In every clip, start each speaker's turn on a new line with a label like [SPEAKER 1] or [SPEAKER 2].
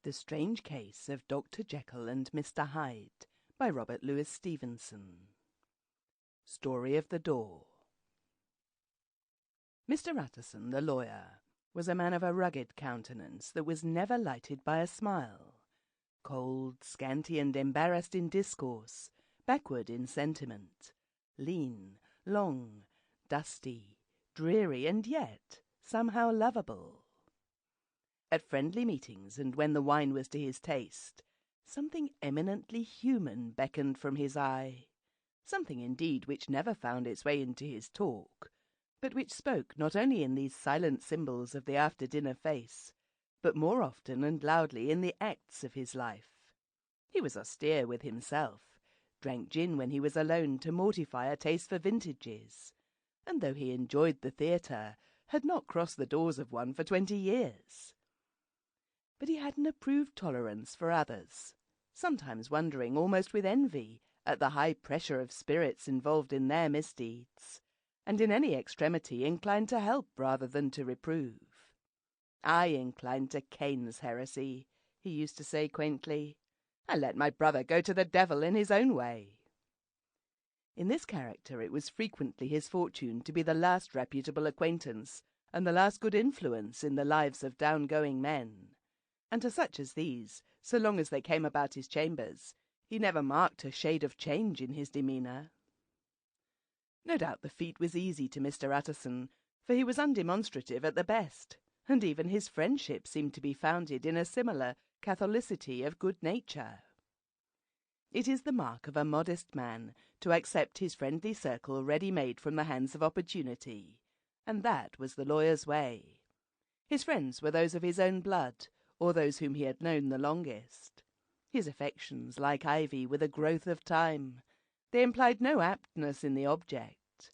[SPEAKER 1] The Strange Case of Dr. Jekyll and Mr. Hyde by Robert Louis Stevenson. Story of the Door. Mr. Utterson, the lawyer, was a man of a rugged countenance that was never lighted by a smile, cold, scanty, and embarrassed in discourse, backward in sentiment, lean, long, dusty, dreary, and yet somehow lovable. At friendly meetings, and when the wine was to his taste, something eminently human beckoned from his eye, something indeed which never found its way into his talk, but which spoke not only in these silent symbols of the after-dinner face, but more often and loudly in the acts of his life. He was austere with himself, drank gin when he was alone to mortify a taste for vintages, and though he enjoyed the theatre, had not crossed the doors of one for 20 years. But he had an approved tolerance for others, sometimes wondering almost with envy at the high pressure of spirits involved in their misdeeds, and in any extremity inclined to help rather than to reprove. "I inclined to Cain's heresy," he used to say quaintly. "I let my brother go to the devil in his own way." In this character it was frequently his fortune to be the last reputable acquaintance and the last good influence in the lives of down-going men, and to such as these, so long as they came about his chambers, he never marked a shade of change in his demeanour. No doubt the feat was easy to Mr. Utterson, for he was undemonstrative at the best, and even his friendship seemed to be founded in a similar catholicity of good nature. It is the mark of a modest man to accept his friendly circle ready-made from the hands of opportunity, and that was the lawyer's way. His friends were those of his own blood, or those whom he had known the longest. His affections, like ivy, were the growth of time. They implied no aptness in the object.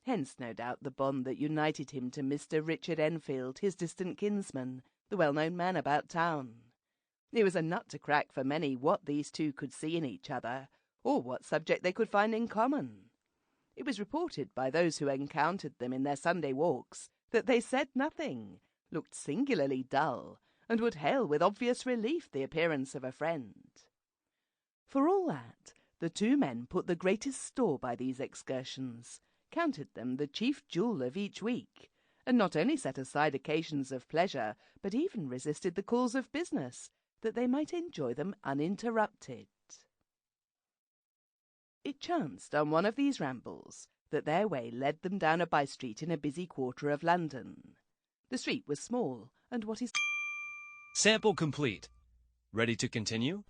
[SPEAKER 1] Hence, no doubt, the bond that united him to Mr. Richard Enfield, his distant kinsman, the well-known man about town. It was a nut to crack for many what these two could see in each other, or what subject they could find in common. It was reported by those who encountered them in their Sunday walks that they said nothing, looked singularly dull, and would hail with obvious relief the appearance of a friend. For all that, the two men put the greatest store by these excursions, counted them the chief jewel of each week, and not only set aside occasions of pleasure, but even resisted the calls of business, that they might enjoy them uninterrupted. It chanced on one of these rambles that their way led them down a by-street in a busy quarter of London. The street was small, and what is...
[SPEAKER 2] Sample complete. Ready to continue?